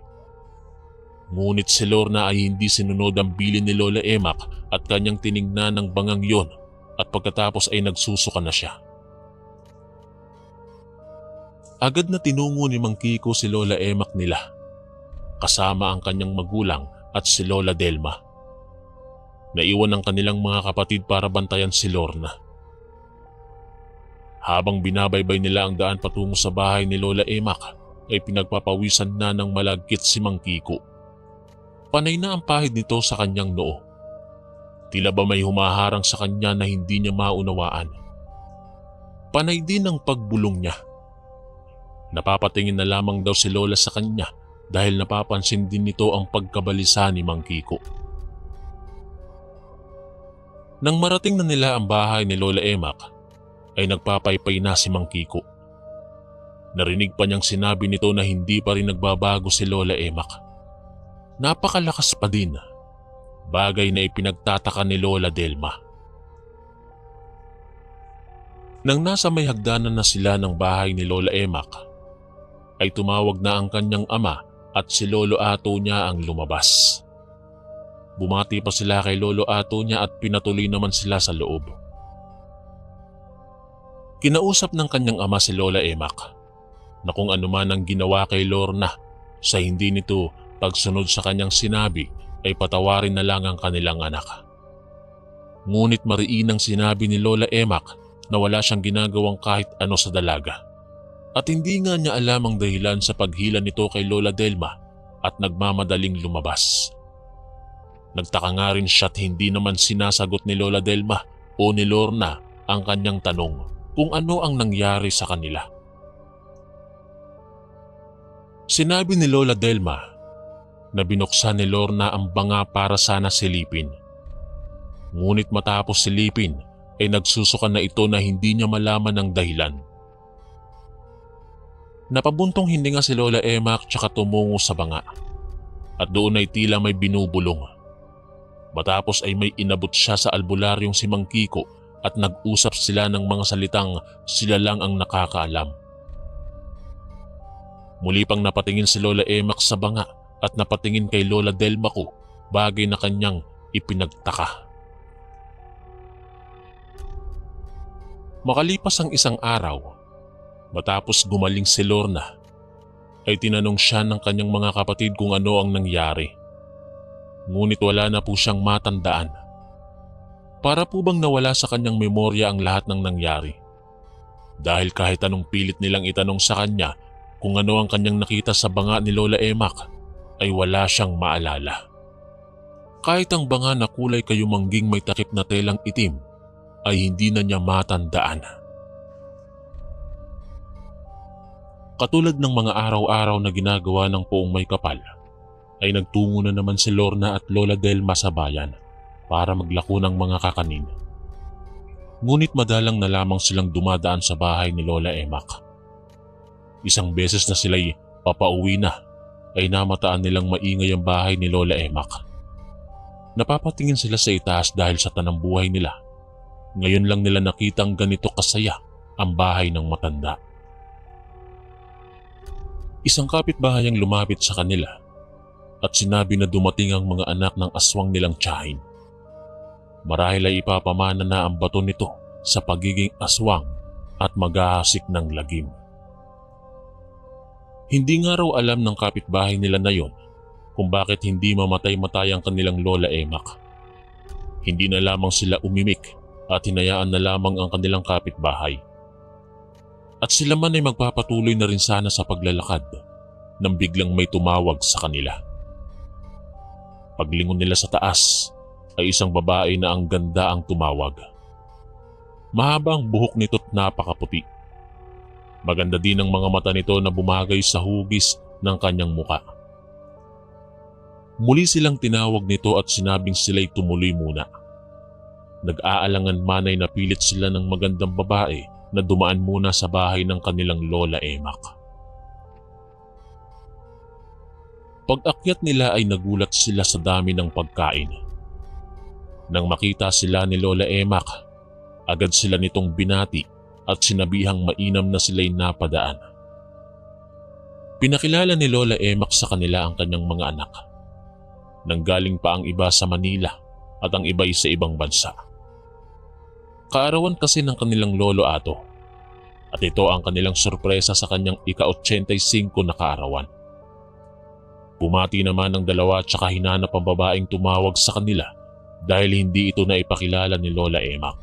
Ngunit si Lorna ay hindi sinunod ang bilin ni Lola Emak at kanyang tiningnan ng bangang yon at pagkatapos ay nagsusuka na siya. Agad na tinungo ni Mang Kiko si Lola Emak nila, kasama ang kanyang magulang at si Lola Delma. Naiwan ang kanilang mga kapatid para bantayan si Lorna. Habang binabaybay nila ang daan patungo sa bahay ni Lola Emak, ay pinagpapawisan na ng malagkit si Mang Kiko. Panay na ang pahid nito sa kanyang noo. Tila ba may humaharang sa kanya na hindi niya maunawaan. Panay din ang pagbulong niya. Napapatingin na lamang daw si Lola sa kanya dahil napapansin din nito ang pagkabalisa ni Mang Kiko. Nang marating na nila ang bahay ni Lola Emak, ay nagpapaypay na si Mang Kiko. Narinig pa niyang sinabi nito na hindi pa rin nagbabago si Lola Emak. Napakalakas pa din, bagay na ipinagtataka ni Lola Delma. Nang nasa may hagdanan na sila ng bahay ni Lola Emak, ay tumawag na ang kanyang ama at si Lolo Ato niya ang lumabas. Bumati pa sila kay Lolo Ato niya at pinatuloy naman sila sa loob. Kinausap ng kanyang ama si Lola Emak na kung ano man ang ginawa kay Lorna sa hindi nito pagsunod sa kanyang sinabi ay patawarin na lang ang kanilang anak. Ngunit mariinang sinabi ni Lola Emak na wala siyang ginagawang kahit ano sa dalaga. At hindi nga niya alam ang dahilan sa paghila nito kay Lola Delma at nagmamadaling lumabas. Nagtaka nga rin siya at hindi naman sinasagot ni Lola Delma o ni Lorna ang kanyang tanong kung ano ang nangyari sa kanila. Sinabi ni Lola Delma na binuksan ni Lorna ang banga para sana silipin. Ngunit matapos silipin ay nagsusuka na ito na hindi niya malaman ang dahilan. Napabuntong hininga si Lola Emak tsaka tumungo sa banga at doon ay tila may binubulong. Matapos ay may inabot siya sa albularyong si Mang Kiko at nag-usap sila ng mga salitang sila lang ang nakakaalam. Muli pang napatingin si Lola Emak sa banga at napatingin kay Lola Delma ko, bagay na kanyang ipinagtaka. Makalipas ang isang araw, matapos gumaling si Lorna, ay tinanong siya ng kanyang mga kapatid kung ano ang nangyari. Ngunit wala na po siyang matandaan. Para po bang nawala sa kanyang memorya ang lahat ng nangyari. Dahil kahit anong pilit nilang itanong sa kanya kung ano ang kanyang nakita sa banga ni Lola Emak, ay wala siyang maalala. Kahit ang banga na kulay kayumangging may takip na telang itim, ay hindi na niya matandaan. Katulad ng mga araw-araw na ginagawa ng Poong May Kapal, ay nagtungo na naman si Lorna at Lola Delma sa bayan para maglako ng mga kakanin. Ngunit madalang na lamang silang dumadaan sa bahay ni Lola Emak. Isang beses na sila'y papauwi na ay namataan nilang maingay ang bahay ni Lola Emak. Napapatingin sila sa itaas dahil sa tanambuhay nila. Ngayon lang nila nakitang ganito kasaya ang bahay ng matanda. Isang kapitbahay ang lumapit sa kanila at sinabi na dumating ang mga anak ng aswang nilang tiyahin. Marahil ay ipapamana na ang bato nito sa pagiging aswang at maghahasik ng lagim. Hindi nga raw alam ng kapitbahay nila na yon kung bakit hindi mamatay-matay ang kanilang Lola Emak. Hindi na lamang sila umimik at hinayaan na lamang ang kanilang kapitbahay. At sila man ay magpapatuloy na rin sana sa paglalakad nang biglang may tumawag sa kanila. Paglingon nila sa taas ay isang babae na ang ganda ang tumawag. Mahaba ang buhok nito't napakaputi. Maganda din ang mga mata nito na bumagay sa hugis ng kanyang muka. Muli silang tinawag nito at sinabing sila'y tumuloy muna. Nag-aalangan man ay napilit sila ng magandang babae na dumaan muna sa bahay ng kanilang Lola Emak. Pag-akyat nila ay nagulat sila sa dami ng pagkain. Nang makita sila ni Lola Emak, agad sila nitong binati at sinabihang mainam na sila'y napadaan. Pinakilala ni Lola Emak sa kanila ang kanyang mga anak. Nanggaling pa ang iba sa Manila at ang iba sa ibang bansa. Kaarawan kasi ng kanilang lolo ato at ito ang kanilang sorpresa sa kanyang ika-85 na kaarawan. Bumati naman ang dalawa at saka hinanap ang babaeng tumawag sa kanila dahil hindi ito naipakilala ni Lola Emak.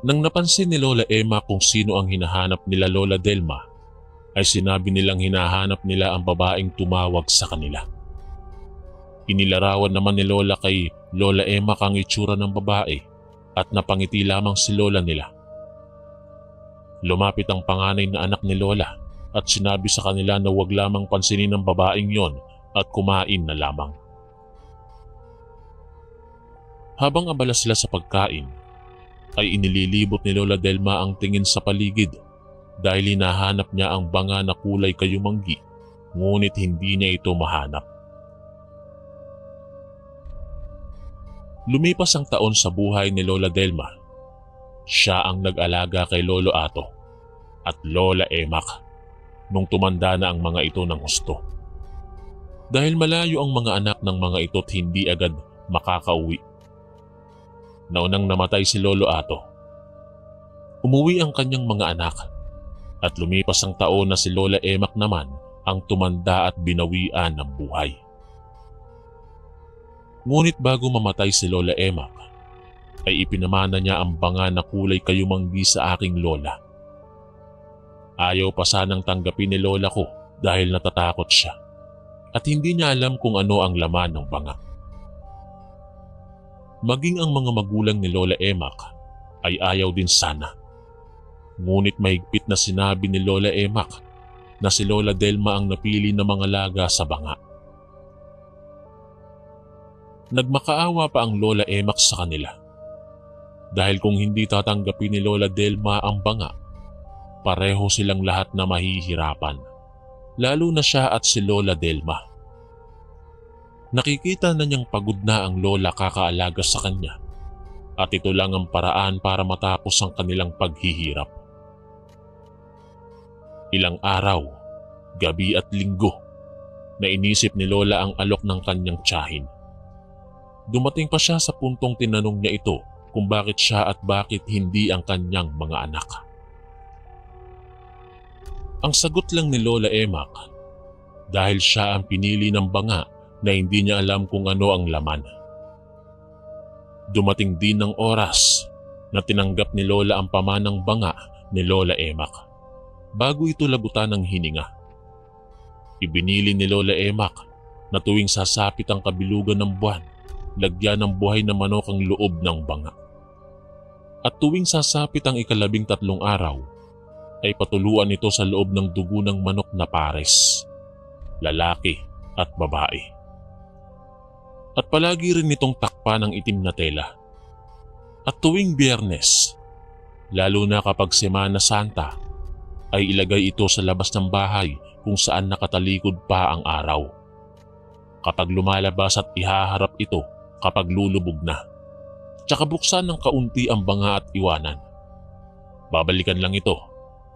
Nang napansin ni Lola Emak kung sino ang hinahanap nila Lola Delma, ay sinabi nilang hinahanap nila ang babaeng tumawag sa kanila. Inilarawan naman ni Lola kay Lola Emak ang itsura ng babae at napangiti lamang si Lola nila. Lumapit ang panganay na anak ni Lola at sinabi sa kanila na huwag lamang pansinin ng babaeng yon at kumain na lamang. Habang abala sila sa pagkain, ay inililibot ni Lola Delma ang tingin sa paligid dahil hinahanap niya ang banga na kulay kayumanggi, ngunit hindi niya ito mahanap. Lumipas ang taon sa buhay ni Lola Delma. Siya ang nag-alaga kay Lolo Ato at Lola Emak nung tumanda na ang mga ito ng husto. Dahil malayo ang mga anak ng mga ito at hindi agad makakauwi. Naunang namatay si Lolo Ato. Umuwi ang kanyang mga anak at lumipas ang taon na si Lola Emak naman ang tumanda at binawian ng buhay. Ngunit bago mamatay si Lola Emak, ay ipinamana niya ang banga na kulay kayumanggi sa aking lola. Ayaw pa sanang tanggapin ni Lola ko dahil natatakot siya at hindi niya alam kung ano ang laman ng banga. Maging ang mga magulang ni Lola Emak ay ayaw din sana. Ngunit mahigpit na sinabi ni Lola Emak na si Lola Delma ang napili na mga laga sa banga. Nagmakaawa pa ang Lola Emak sa kanila. Dahil kung hindi tatanggapin ni Lola Delma ang banga, pareho silang lahat na mahihirapan, lalo na siya at si Lola Delma. Nakikita na niyang pagod na ang lola kakaalaga sa kanya at ito lang ang paraan para matapos ang kanilang paghihirap. Ilang araw, gabi at linggo, na inisip ni Lola ang alok ng kanyang tiyahin. Dumating pa siya sa puntong tinanong niya ito kung bakit siya at bakit hindi ang kanyang mga anak. Ang sagot lang ni Lola Emak, dahil siya ang pinili ng banga na hindi niya alam kung ano ang laman. Dumating din ang oras na tinanggap ni Lola ang pamanang banga ni Lola Emak bago ito labutan ng hininga. Ibinili ni Lola Emak na tuwing sasapit ang kabilugan ng buwan, lagyan ng buhay na manok ang loob ng banga. At tuwing sasapit ang ika-13 araw, ay patuluan ito sa loob ng dugo ng manok na pares, lalaki at babae. At palagi rin itong takpa ng itim na tela. At tuwing Biyernes, lalo na kapag Semana Santa, ay ilagay ito sa labas ng bahay kung saan nakatalikod pa ang araw. Kapag lumalabas at ihaharap ito kapag lulubog na, tsaka buksan ng kaunti ang banga at iwanan. Babalikan lang ito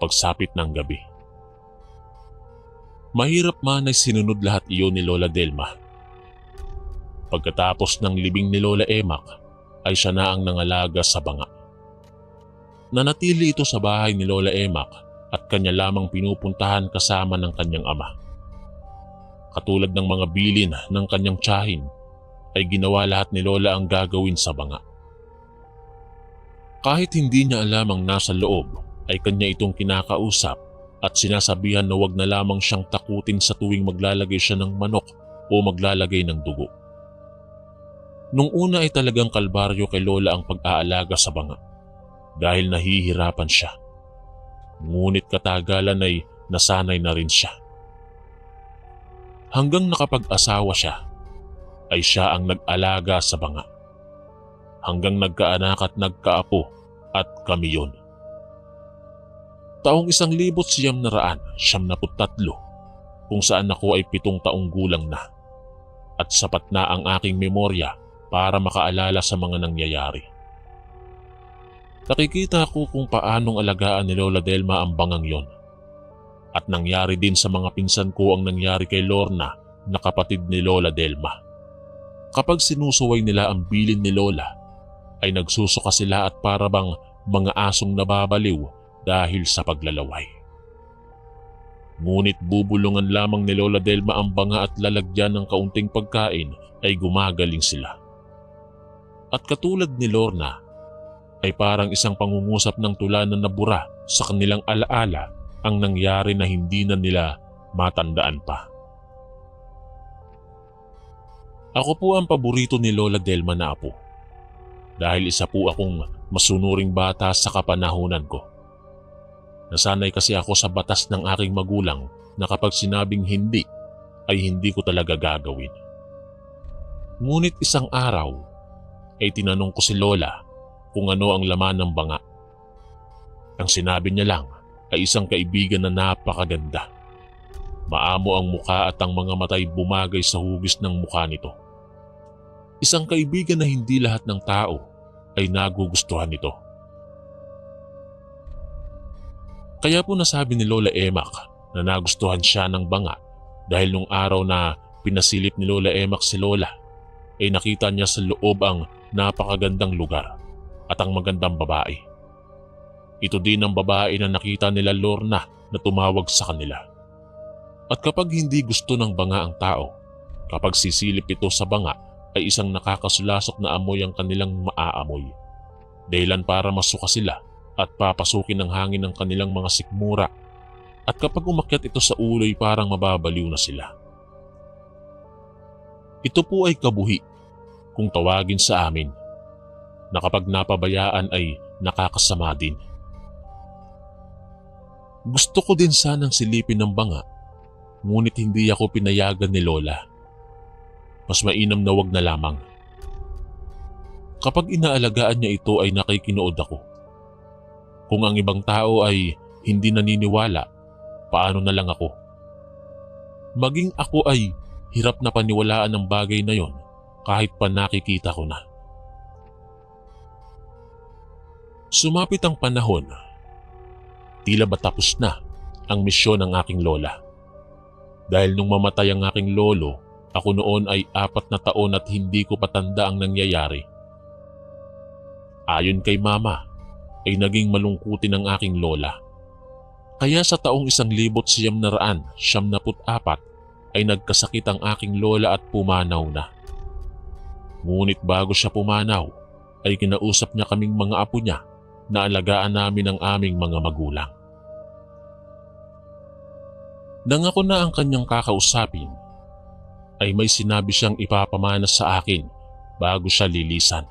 pagsapit ng gabi. Mahirap man ay sinunod lahat iyon ni Lola Delma. Pagkatapos ng libing ni Lola Emak, ay siya na ang nangalaga sa banga. Nanatili ito sa bahay ni Lola Emak at kanya lamang pinupuntahan kasama ng kanyang ama. Katulad ng mga bilin ng kanyang tiyahin, ay ginawa lahat ni Lola ang gagawin sa banga. Kahit hindi niya alam ang nasa loob, ay kanya itong kinakausap at sinasabihan na wag na lamang siyang takutin sa tuwing maglalagay siya ng manok o maglalagay ng dugo. Nung una ay talagang kalbaryo kay Lola ang pag-aalaga sa banga dahil nahihirapan siya Ngunit katagalan ay nasanay na rin siya. Hanggang nakapag-asawa siya, ay siya ang nag-alaga sa banga. Hanggang nagkaanak at nagkaapo at kami yun. Taong 1973 kung saan ako ay 7 taong gulang na at sapat na ang aking memorya para makaalala sa mga nangyayari. Nakikita ko kung paanong alagaan ni Lola Delma ang bangang yon. At nangyari din sa mga pinsan ko ang nangyari kay Lorna na kapatid ni Lola Delma. Kapag sinusuway nila ang bilin ni Lola, ay nagsusuka sila at parabang mga asong nababaliw dahil sa paglalaway. Ngunit bubulungan lamang ni Lola Delma ang banga at lalagyan ng kaunting pagkain ay gumagaling sila. At katulad ni Lorna, ay parang isang pangungusap ng tula na nabura sa kanilang alaala ang nangyari na hindi na nila matandaan pa. Ako po ang paborito ni Lola Delma na apo dahil isa po akong masunuring bata sa kapanahunan ko. Nasanay kasi ako sa batas ng aking magulang na kapag sinabing hindi, ay hindi ko talaga gagawin. Ngunit isang araw ay tinanong ko si Lola kung ano ang laman ng banga. Ang sinabi niya lang ay isang kaibigan na napakaganda. Maamo ang muka at ang mga matay bumagay sa hugis ng mukha nito. Isang kaibigan na hindi lahat ng tao ay nagugustuhan nito. Kaya po nasabi ni Lola Emak na nagustuhan siya ng banga dahil nung araw na pinasilip ni Lola Emak si Lola ay nakita niya sa loob ang napakagandang lugar at ang magandang babae. Ito din ang babae na nakita nila Lorna na tumawag sa kanila. At kapag hindi gusto ng banga ang tao, kapag sisilip ito sa banga ay isang nakakasulasok na amoy ang kanilang maaamoy. Dahilan para masuka sila at papasukin ng hangin ng kanilang mga sikmura. At kapag umakyat ito sa ulo ay parang mababaliw na sila. Ito po ay kabuhi kung tawagin sa amin na kapag napabayaan ay nakakasama din. Gusto ko din sanang silipin ng banga, ngunit hindi ako pinayagan ni Lola. Mas mainam na wag na lamang. Kapag inaalagaan niya ito ay nakikinood ako. Kung ang ibang tao ay hindi naniniwala, paano na lang ako? Maging ako ay hirap na paniwalaan ng bagay na yon kahit pa nakikita ko na. Sumapit ang panahon. Tila ba tapos na ang misyon ng aking lola. Dahil nung mamatay ang aking lolo, ako noon ay 4 na taon at hindi ko patanda ang nangyayari. Ayon kay mama, ay naging malungkutin ang aking lola. Kaya sa taong 1974 ay nagkasakit ang aking lola at pumanaw na. Ngunit bago siya pumanaw, ay kinausap niya kaming mga apo niya na alagaan namin ang aming mga magulang. Nang ako na ang kanyang kakausapin, ay may sinabi siyang ipapamana sa akin bago siya lilisan.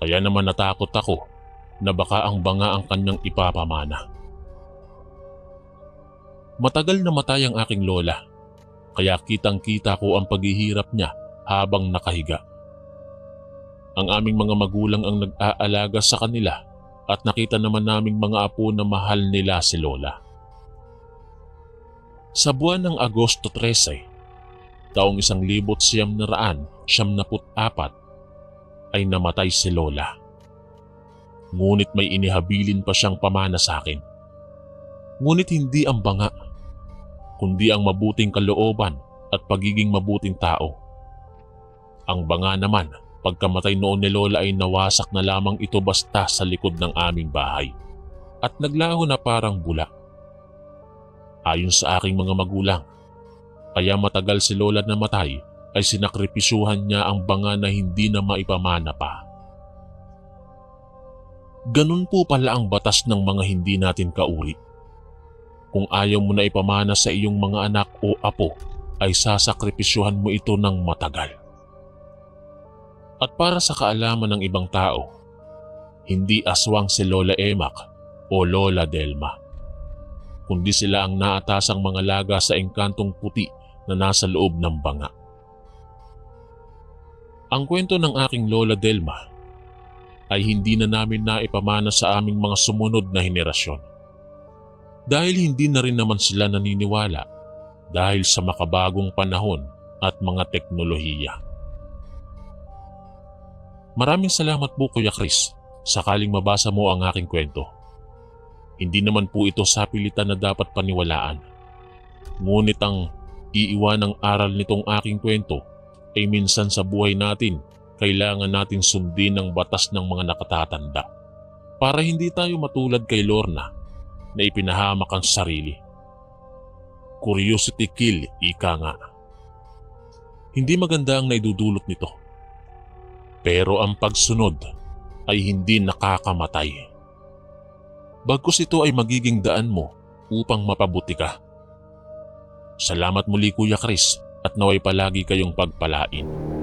Kaya naman natakot ako na baka ang banga ang kanyang ipapamana. Matagal na matay ang aking lola, kaya kitang-kita ko ang paghihirap niya habang nakahiga. Ang aming mga magulang ang nag-aalaga sa kanila at nakita naman naming mga apo na mahal nila si Lola. Sa buwan ng Agosto 13, taong 1974 ay namatay si Lola. Ngunit may inihabilin pa siyang pamana sa akin. Ngunit hindi ang banga, kundi ang mabuting kalooban at pagiging mabuting tao. Ang banga naman, pagkamatay noon ni Lola ay nawasak na lamang ito basta sa likod ng aming bahay at naglaho na parang bula. Ayon sa aking mga magulang, kaya matagal si Lola namatay ay sinakripisyuhan niya ang banga na hindi na maipamana pa. Ganun po pala ang batas ng mga hindi natin kauri. Kung ayaw mo na ipamana sa iyong mga anak o apo, ay sasakripisyuhan mo ito ng matagal. At para sa kaalaman ng ibang tao, hindi aswang si Lola Emak o Lola Delma, kundi sila ang naatasang mga laga sa engkantong puti na nasa loob ng banga. Ang kwento ng aking Lola Delma ay hindi na namin naipamana sa aming mga sumunod na henerasyon. Dahil hindi na rin naman sila naniniwala dahil sa makabagong panahon at mga teknolohiya. Maraming salamat po Kuya Chris, sakaling mabasa mo ang aking kwento. Hindi naman po ito sapilitan na dapat paniwalaan. Ngunit ang iiwanang aral nitong aking kwento ay minsan sa buhay natin kailangan natin sundin ang batas ng mga nakatatanda para hindi tayo matulad kay Lorna na ipinahamak ang sarili. Curiosity kill, ika nga. Hindi maganda ang naidudulot nito. Pero ang pagsunod ay hindi nakakamatay. Bagkus ito ay magiging daan mo upang mapabuti ka. Salamat muli Kuya Chris at naway palagi kayong pagpalain.